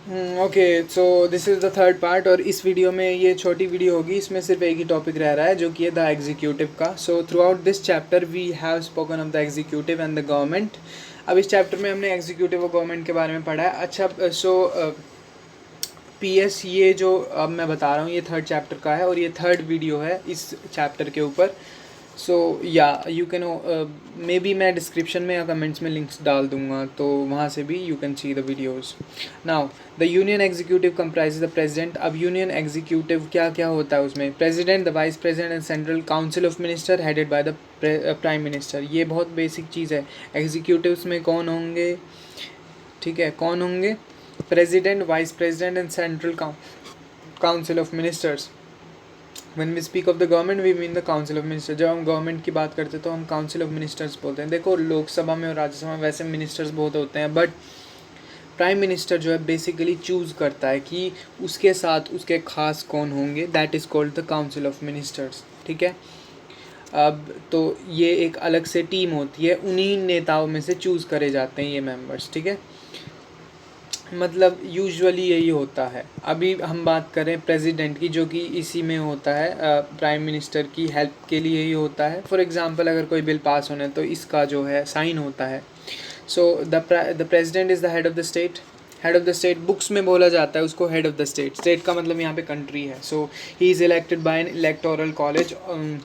Okay, so this is the third part. और इस video में, ये छोटी वीडियो होगी, इसमें सिर्फ एक ही टॉपिक रह रहा है जो कि है द एग्जीक्यूटिव का। So throughout this chapter we have spoken of the executive and the government. अब इस चैप्टर में हमने एग्जीक्यूटिव और गवर्नमेंट के बारे में पढ़ा है। अच्छा, पीएस, ये जो अब मैं बता रहा हूँ ये थर्ड चैप्टर का है और ये थर्ड वीडियो है इस चैप्टर के ऊपर। सो या यू कैन, मे बी मैं डिस्क्रिप्शन में या कमेंट्स में लिंक्स डाल दूंगा, तो वहाँ से भी you can see the videos. Now the union executive comprise the president. अब यूनियन एग्जीक्यूटिव क्या क्या होता है उसमें? President, the vice president and central council of minister headed by the prime minister. ये बहुत बेसिक चीज़ है। एग्जीक्यूटिव्स में कौन होंगे? ठीक है, कौन होंगे? President, vice president and central council of ministers. When we speak of the government, we mean the council of ministers। जब हम गवर्नमेंट की बात करते हैं तो हम काउंसिल ऑफ मिनिस्टर्स बोलते हैं। देखो, लोकसभा में और राज्यसभा में वैसे मिनिस्टर्स बहुत होते हैं, बट प्राइम मिनिस्टर जो है बेसिकली चूज़ करता है कि उसके साथ उसके खास कौन होंगे। That is called the council of ministers. ठीक है, अब तो ये एक अलग से टीम होती है, उन्हीं नेताओं में से चूज़ करे जाते हैं ये मेंबर्स। ठीक है, मतलब यूजुअली यही होता है। अभी हम बात करें प्रेसिडेंट की, जो कि इसी में होता है, प्राइम मिनिस्टर की हेल्प के लिए ही होता है। फॉर एग्जांपल, अगर कोई बिल पास होना है तो इसका जो है साइन होता है। So the president is the head of the state. Head of the state books में बोला जाता है उसको head of the state. State का मतलब यहाँ पे कंट्री है। So he is elected by an electoral college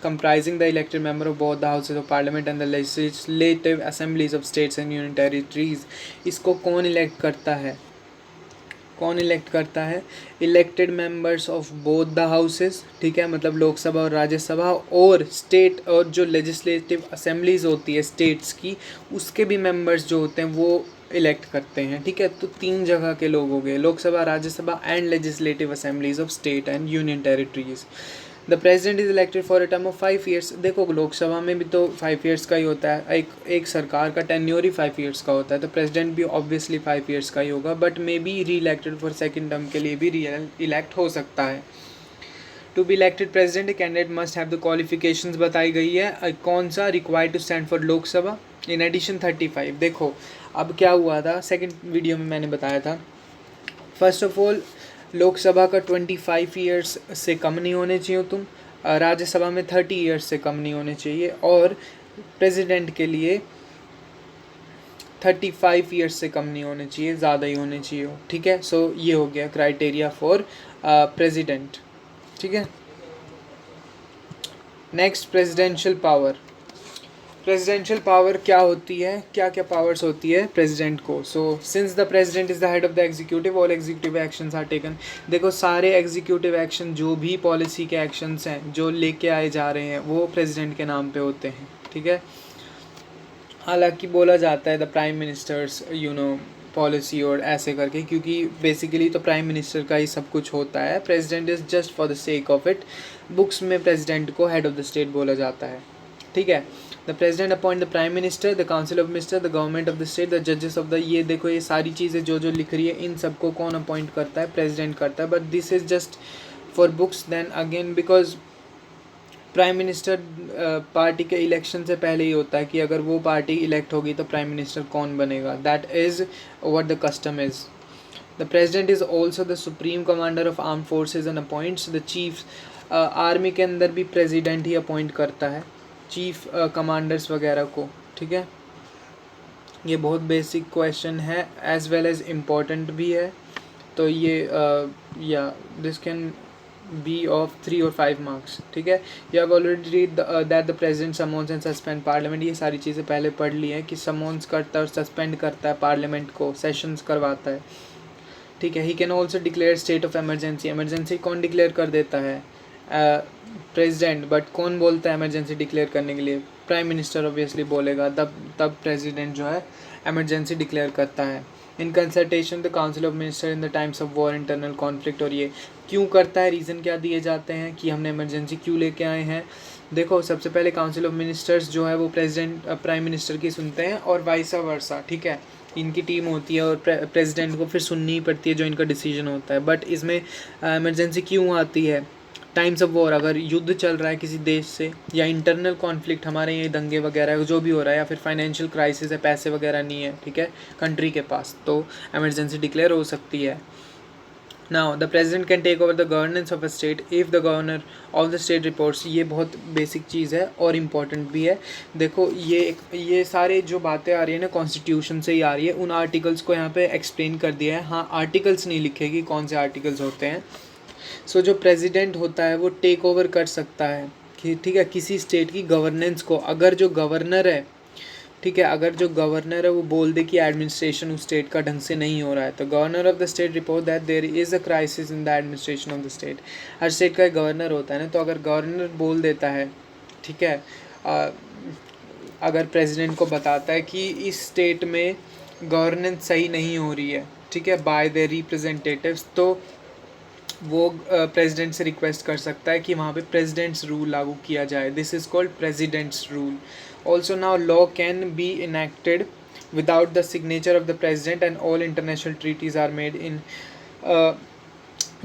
comprising the elected member of both the houses of parliament and the legislative assemblies of states and union territories. इसको कौन elect करता है? कौन इलेक्ट करता है? Elected members of both the houses. ठीक है, मतलब लोकसभा और राज्यसभा, और स्टेट, और जो लेजिस्लेटिव असेंबलीज होती है स्टेट्स की, उसके भी मेंबर्स जो होते हैं वो इलेक्ट करते हैं। ठीक है, तो तीन जगह के लोग हो गए, Lok Sabha, Rajya Sabha and legislative assemblies of state and union territories. The president is elected for a term of 5 years. देखो, लोकसभा में भी तो 5 ईयर्स का ही होता है, एक सरकार का टेन्योर ही 5 ईयर्स का होता है, तो प्रेसिडेंट भी ऑब्वियसली 5 ईयर्स का ही होगा, बट मे बी री इलेक्टेड फॉर सेकेंड टर्म के लिए भी री इलेक्ट हो सकता है। To be elected president candidate must have the qualifications बताई गई है। कौन सा? Required to stand for Lok Sabha in addition 35। देखो, अब क्या हुआ था, सेकेंड वीडियो में मैंने बताया था। फर्स्ट ऑफ ऑल, लोकसभा का 25 ईयर्स से कम नहीं होने चाहिए तुम, राज्यसभा में 30 ईयर्स से कम नहीं होने चाहिए, और प्रेसिडेंट के लिए 35 ईयर्स से कम नहीं होने चाहिए, ज़्यादा ही होने चाहिए। ठीक है, सो ये हो गया क्राइटेरिया फॉर प्रेसिडेंट। ठीक है, next, presidential power. Presidential power क्या होती है? क्या क्या पावर्स होती है प्रेसिडेंट को? So since the president is the head of the executive, all executive actions are taken. देखो, सारे एग्जीक्यूटिव एक्शन, जो भी पॉलिसी के एक्शंस हैं जो लेके आए जा रहे हैं, वो प्रेसिडेंट के नाम पे होते हैं। ठीक है, हालांकि बोला जाता है द प्राइम मिनिस्टर्स पॉलिसी और ऐसे करके, क्योंकि बेसिकली तो प्राइम मिनिस्टर का ही सब कुछ होता है। President is just for the sake of it. Books में प्रेसिडेंट को हेड ऑफ द स्टेट बोला जाता है। ठीक है, the president appoint the prime minister, the council of minister, the government of the state, the जजेस ऑफ द। ये देखो, ये सारी चीज़ें जो जो लिख रही है, इन सबको कौन अपॉइंट करता है? प्रेसिडेंट करता है, but this is just for books. Then again, because prime minister party के इलेक्शन से पहले ही होता है कि अगर वो पार्टी इलेक्ट होगी तो प्राइम मिनिस्टर कौन बनेगा। That is what the custom is. The president is also the supreme commander of arm forces and appoints the chief. Army के अंदर भी प्रेसिडेंट ही अपॉइंट करता है चीफ कमांडर्स वगैरह को। ठीक है, ये बहुत बेसिक क्वेश्चन है, एज वेल एज इम्पोर्टेंट भी है। तो ये या दिस कैन बी ऑफ 3 और 5 मार्क्स। ठीक है, you have already read that the president summons and suspend parliament. ये सारी चीज़ें पहले पढ़ ली हैं कि समोन्स करता है और सस्पेंड करता है पार्लियामेंट को, सेशंस करवाता है। ठीक है, he can also declare state of emergency. Emergency कौन डिक्लेयर कर देता है? प्रेसिडेंट, बट कौन बोलता है एमरजेंसी डिक्लेयर करने के लिए? प्राइम मिनिस्टर ऑब्वियसली बोलेगा, तब प्रेसिडेंट जो है एमरजेंसी डिक्लेयर करता है। In consultation the council of minister in the times of war, internal conflict. और ये क्यों करता है? रीज़न क्या दिए जाते हैं कि हमने इमरजेंसी क्यों लेके आए हैं? देखो, सबसे पहले काउंसिल ऑफ मिनिस्टर्स जो है वो प्रेसिडेंट प्राइम मिनिस्टर की सुनते हैं, और वाइस वर्सा। ठीक है, इनकी टीम होती है और प्रेसिडेंट को फिर सुननी ही पड़ती है जो इनका डिसीजन होता है। बट इसमें इमरजेंसी क्यों आती है? टाइम्स ऑफ वॉर, अगर युद्ध चल रहा है किसी देश से, या इंटरनल कॉन्फ्लिक्ट, हमारे ये दंगे वगैरह जो भी हो रहा है, या फिर फाइनेंशियल क्राइसिस है, पैसे वगैरह नहीं है, ठीक है, कंट्री के पास, तो एमरजेंसी डिक्लेयर हो सकती है। Now the president can take over the governance of a state if the governor of the state reports. ये बहुत बेसिक चीज़ है और इम्पॉर्टेंट भी है। देखो ये सारे जो बातें आ रही है ना कॉन्स्टिट्यूशन से ही आ रही है, उन आर्टिकल्स को यहाँ पे एक्सप्लेन कर दिया है। हाँ, आर्टिकल्स नहीं लिखे कि कौन से आर्टिकल्स होते हैं। सो जो प्रेसिडेंट होता है वो टेक ओवर कर सकता है कि ठीक है किसी स्टेट की गवर्नेंस को, अगर जो गवर्नर है, ठीक है, अगर जो गवर्नर है वो बोल दे कि एडमिनिस्ट्रेशन उस स्टेट का ढंग से नहीं हो रहा है, तो governor of the state report that there is a crisis in the administration of the state. हर स्टेट का एक गवर्नर होता है ना, तो अगर गवर्नर बोल देता है, ठीक है, अगर प्रेसिडेंट को बताता है कि इस स्टेट में गवर्नेंस सही नहीं हो रही है, ठीक है, बाय द रिप्रेजेंटेटिव्स, तो वो प्रेसिडेंट से रिक्वेस्ट कर सकता है कि वहाँ पे प्रेसिडेंट्स रूल लागू किया जाए। This is called president's rule. Also now law can be enacted without the signature of the president and all international treaties are made in.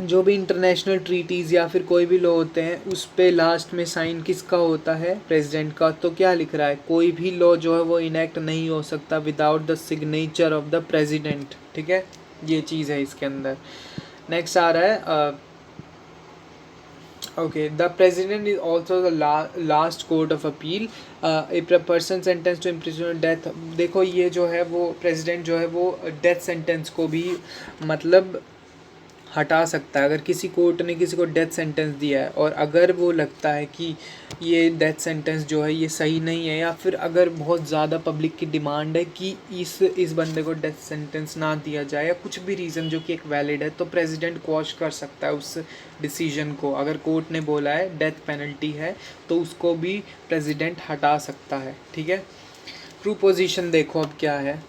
जो भी इंटरनेशनल ट्रीटीज़ या फिर कोई भी लॉ होते हैं उस पे लास्ट में साइन किसका होता है? प्रेसिडेंट का। तो क्या लिख रहा है, कोई भी लॉ जो है वो इनेक्ट नहीं हो सकता without the signature of the president, ठीक है, ये चीज़ है इसके अंदर। नेक्स्ट आ रहा है okay, the president is also the last court of appeal if a person sentence to imprison death. देखो ये जो है वो प्रेसिडेंट जो है वो डेथ सेंटेंस को भी मतलब हटा सकता है। अगर किसी कोर्ट ने किसी को डेथ सेंटेंस दिया है और अगर वो लगता है कि ये डेथ सेंटेंस जो है ये सही नहीं है, या फिर अगर बहुत ज़्यादा पब्लिक की डिमांड है कि इस बंदे को डेथ सेंटेंस ना दिया जाए या कुछ भी रीज़न जो कि एक वैलिड है, तो प्रेसिडेंट क्वॉश कर सकता है उस डिसीजन को। अगर कोर्ट ने बोला है डेथ पेनल्टी है तो उसको भी प्रेसिडेंट हटा सकता है, ठीक है। ट्रू पोजीशन देखो अब क्या है,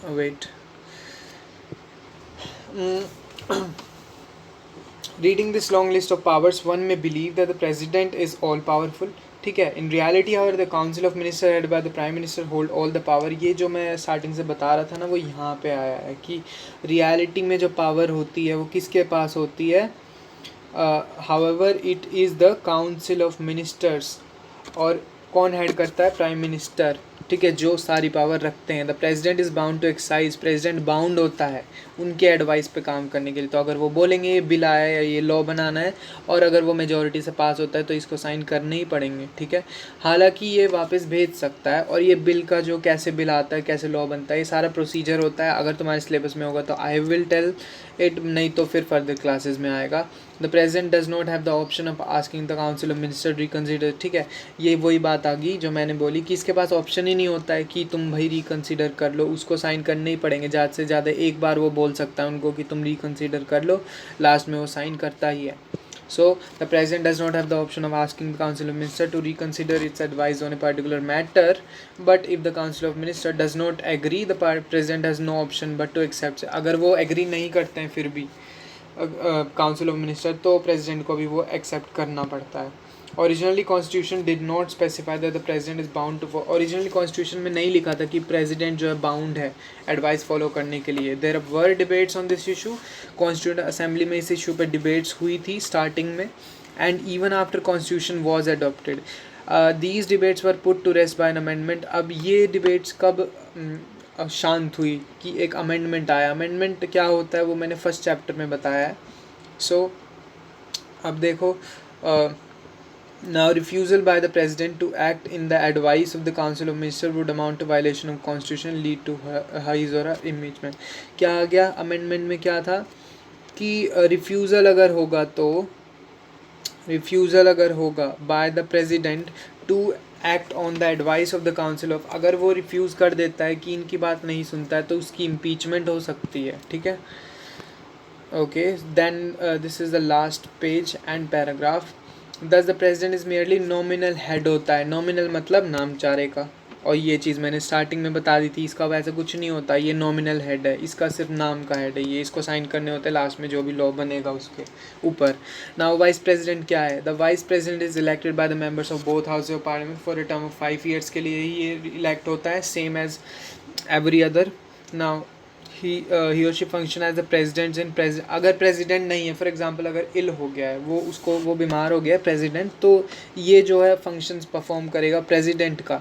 wait, reading this long list of powers one may believe that the president is all powerful, ठीक है। in reality however the council of ministers headed by the prime minister hold all the power। ये जो मैं starting से बता रहा था ना वो यहाँ पे आया है कि रियलिटी में जो पावर होती है वो किसके पास होती है, however it is the council of ministers, और कौन हेड करता है? प्राइम मिनिस्टर, ठीक है, जो सारी पावर रखते हैं। The president is bound to excise, president bound होता है उनके एडवाइस पे काम करने के लिए। तो अगर वो बोलेंगे ये बिल आया है, ये लॉ बनाना है, और अगर वो मेजॉरिटी से पास होता है तो इसको साइन करने ही पड़ेंगे, ठीक है। हालांकि ये वापस भेज सकता है, और ये बिल का जो कैसे बिल आता है, कैसे लॉ बनता है, ये सारा प्रोसीजर होता है। अगर तुम्हारे सिलेबस में होगा तो आई विल टेल इट, नहीं तो फिर फर्दर क्लासेस में आएगा। The president does not have the option of asking the council of minister reconsider, ठीक है। ये वही बात आ गई जो मैंने बोली कि इसके पास ऑप्शन ही नहीं होता है कि तुम भाई रिकन्सिडर कर लो, उसको साइन करने ही पड़ेंगे। ज़्यादा से ज़्यादा एक बार वो बोल सकता है उनको कि तुम रिकन्सिडर कर लो, लास्ट में वो साइन करता ही है। So the president does not have the option of asking the council of ministers to reconsider its advice on a particular matter, but if the council of ministers does not agree, the president has no option but to accept। अगर वो agree नहीं करते हैं फिर भी council of minister, तो president को भी वो एक्सेप्ट करना पड़ता है। Originally constitution did not specify that the president is bound to, originally constitution में नहीं लिखा था कि प्रेसिडेंट जो है बाउंड है एडवाइस फॉलो करने के लिए। There were debates on this issue, constituent assembly में इस इशू पर डिबेट्स हुई थी स्टार्टिंग में, and even after constitution was adopted these debates were put to rest by an amendment. अब ये डिबेट्स कब शांत हुई कि एक अमेंडमेंट आया। अमेंडमेंट क्या होता है वो मैंने फर्स्ट चैप्टर में बताया है। सो अब देखो, now refusal by the president to act in the advice of the council of ministers would amount to violation of constitution, lead to his or her impeachment। क्या आ गया अमेंडमेंट में, क्या था कि रिफ्यूज़ल अगर होगा by the president to act on the advice of the council of, अगर वो रिफ्यूज़ कर देता है कि इनकी बात नहीं सुनता है तो उसकी इम्पीचमेंट हो सकती है, ठीक है। Okay, then this is the last page and paragraph. Thus the president is merely nominal head होता है। नॉमिनल मतलब नामचारे का, और ये चीज़ मैंने स्टार्टिंग में बता दी थी, इसका वैसे कुछ नहीं होता, ये नॉमिनल हेड है, इसका सिर्फ नाम का हेड है, ये इसको साइन करने होते हैं लास्ट में जो भी लॉ बनेगा उसके ऊपर। नाउ वाइस प्रेसिडेंट क्या है? The vice president is elected by the members of both house of parliament for a term of 5 years के लिए ही ये इलेक्ट होता है, same as every other. Now he और she function as the president in अगर president नहीं है, फॉर एग्जांपल अगर इल हो गया है, वो बीमार हो गया है प्रेसिडेंट, तो ये जो है फंक्शंस परफॉर्म करेगा प्रेसिडेंट का,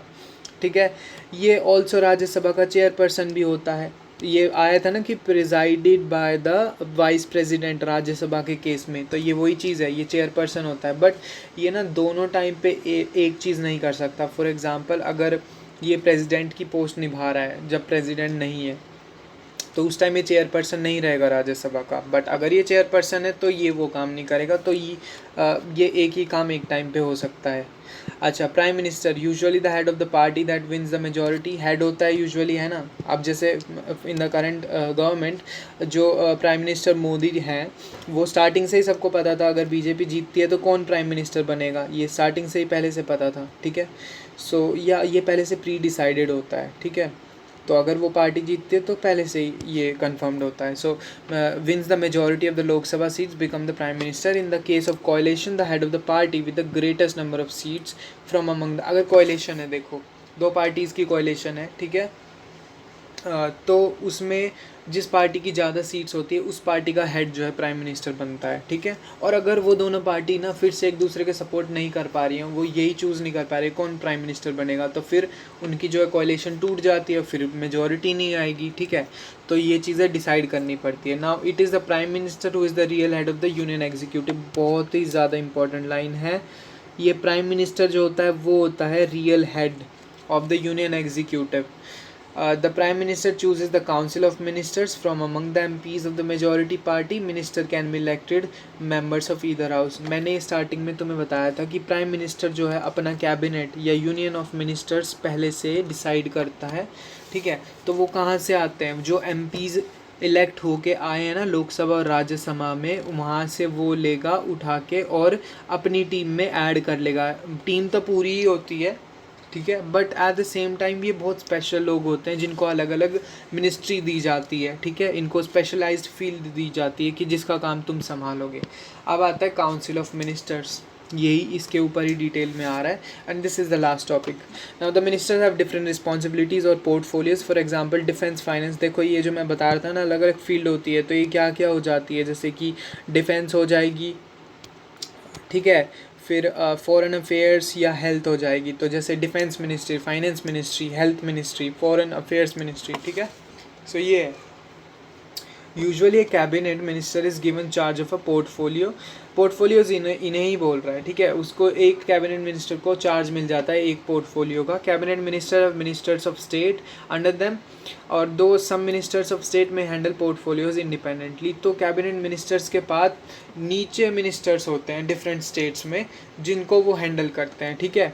ठीक है। ये ऑल्सो राज्यसभा का चेयरपर्सन भी होता है, ये आया था ना कि presided by the vice president Rajya Sabha के केस में, तो ये वही चीज़ है, ये चेयरपर्सन होता है। बट ये ना दोनों टाइम पे एक चीज़ नहीं कर सकता। फॉर एग्जांपल अगर ये प्रेसिडेंट की पोस्ट निभा रहा है जब प्रेसिडेंट नहीं है, तो उस टाइम ये चेयरपर्सन नहीं रहेगा राज्यसभा का। बट अगर ये चेयरपर्सन है तो ये वो काम नहीं करेगा, तो ये एक ही काम एक टाइम पे हो सकता है। अच्छा, prime minister usually the head of the party that wins the majority. Head होता है यूजुअली, है ना। अब जैसे इन द करंट गवर्नमेंट जो प्राइम मिनिस्टर मोदी हैं, वो स्टार्टिंग से ही सबको पता था अगर बीजेपी जीतती है तो कौन प्राइम मिनिस्टर बनेगा, ये स्टार्टिंग से ही पहले से पता था, ठीक है। सो या ये पहले से प्री डिसाइडेड होता है, ठीक है। तो अगर वो पार्टी जीतती है तो पहले से ही ये कन्फर्म्ड होता है। So wins the majority of the Lok Sabha seats become the prime minister. In the case of coalition the head of the party with the greatest number of seats from among the. अगर coalition है, देखो दो parties की coalition है, ठीक है। तो उसमें जिस पार्टी की ज़्यादा सीट्स होती है उस पार्टी का हेड जो है प्राइम मिनिस्टर बनता है, ठीक है। और अगर वो दोनों पार्टी ना फिर से एक दूसरे के सपोर्ट नहीं कर पा रही हैं, वो यही चूज़ नहीं कर पा रही कौन प्राइम मिनिस्टर बनेगा, तो फिर उनकी जो है कोएलिशन टूट जाती है, फिर मेजॉरिटी नहीं आएगी, ठीक है। तो ये चीज़ें डिसाइड करनी पड़ती है। Now it is the prime minister who is the real head of the union executive. बहुत ही ज़्यादा इंपॉर्टेंट लाइन है ये। प्राइम मिनिस्टर जो होता है वो होता है real head of the union executive. The Prime Minister chooses the Council of Ministers from among the MPs of the majority party. Minister can be elected members of either house. मैंने starting में तुम्हें बताया था कि prime minister जो है अपना cabinet या यूनियन ऑफ मिनिस्टर्स पहले से डिसाइड करता है, ठीक है। तो वो कहाँ से आते हैं, जो MPs इलेक्ट होके आए हैं ना लोकसभा और राज्यसभा में, वहाँ से वो लेगा उठा के और अपनी टीम में ऐड कर लेगा। टीम तो पूरी ही होती है, ठीक है, but at the same time ये बहुत स्पेशल लोग होते हैं जिनको अलग अलग मिनिस्ट्री दी जाती है, ठीक है। इनको स्पेशलाइज्ड फील्ड दी जाती है कि जिसका काम तुम संभालोगे। अब आता है काउंसिल ऑफ मिनिस्टर्स, यही इसके ऊपर ही डिटेल में आ रहा है। And this is the last topic. Now the ministers have different responsibilities और portfolios. For example defence finance, देखो ये जो मैं बता रहा था ना अलग अलग फील्ड होती है, तो ये क्या क्या हो जाती है, जैसे कि डिफेंस हो जाएगी, ठीक है। फिर फॉरेन अफेयर्स या हेल्थ हो जाएगी, तो जैसे defence ministry, finance ministry, health ministry, foreign affairs ministry, ठीक है। सो ये है usually A cabinet minister is given charge of a portfolio. Portfolios इन्हें ही बोल रहा है, ठीक है। उसको एक कैबिनेट मिनिस्टर को चार्ज मिल जाता है एक पोर्टफोलियो का। Cabinet minister of ministers of state under them, और दो सम मिनिस्टर्स ऑफ स्टेट में हैंडल पोर्टफोलियोज इंडिपेंडेंटली। तो कैबिनेट मिनिस्टर्स के बाद नीचे मिनिस्टर्स होते हैं डिफरेंट स्टेट्स में जिनको वो हैंडल करते हैं, ठीक है।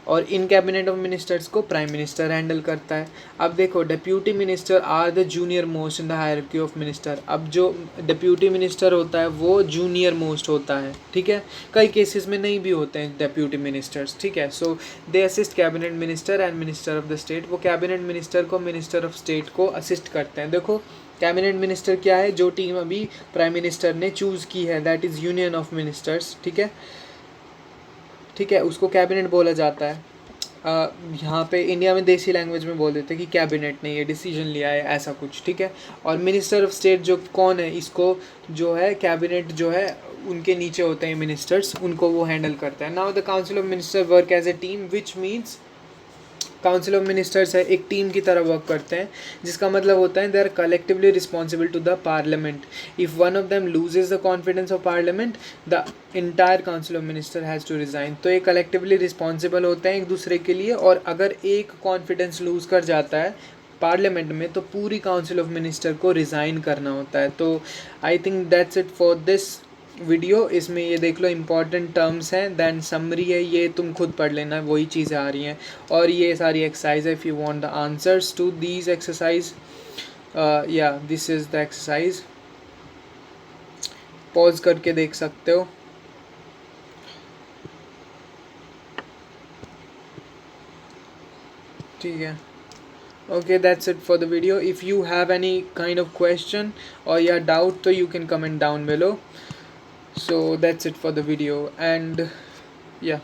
और इन कैबिनेट ऑफ मिनिस्टर्स को प्राइम मिनिस्टर हैंडल करता है। अब देखो deputy minister are the junior most in the hierarchy of minister. अब जो डिप्यूटी मिनिस्टर होता है वो जूनियर मोस्ट होता है, ठीक है। कई केसेस में नहीं भी होते हैं डिप्यूटी मिनिस्टर्स, ठीक है। So they assist cabinet minister and minister of the state. वो कैबिनेट मिनिस्टर को मिनिस्टर ऑफ स्टेट को असिस्ट करते हैं। देखो कैबिनेट मिनिस्टर क्या है, जो टीम अभी प्राइम मिनिस्टर ने चूज़ की है, that is union of ministers, ठीक है, ठीक है, उसको कैबिनेट बोला जाता है। यहाँ पे इंडिया में देसी लैंग्वेज में बोल देते हैं कि कैबिनेट ने ये डिसीजन लिया है, ऐसा कुछ, ठीक है। और मिनिस्टर ऑफ स्टेट जो कौन है, इसको जो है कैबिनेट जो है उनके नीचे होते हैं मिनिस्टर्स, उनको वो हैंडल करता है। Now the council of minister work as a team, which means council of ministers है एक टीम की तरह वर्क करते हैं, जिसका मतलब होता है they are collectively responsible to the parliament. If one of them loses the confidence of parliament the entire council of minister has to resign. तो ये कलेक्टिवली रिस्पॉन्सिबल होते हैं एक दूसरे के लिए, और अगर एक कॉन्फिडेंस लूज़ कर जाता है पार्लियामेंट में तो पूरी काउंसिल ऑफ मिनिस्टर को रिज़ाइन करना होता है। तो I think that's it for this video. इसमें ये देख लो इंपॉर्टेंट टर्म्स हैं, दैन समरी है, ये तुम खुद पढ़ लेना, वही चीज़ें आ रही हैं। और ये सारी एक्सरसाइज है, if you want the answers to these exercise, या this is the exercise. Pause करके देख सकते हो। ठीक है, okay, that's it for the video. If you have any kind of question or yeah doubt, so you can comment down below. So that's it for the video, and yeah.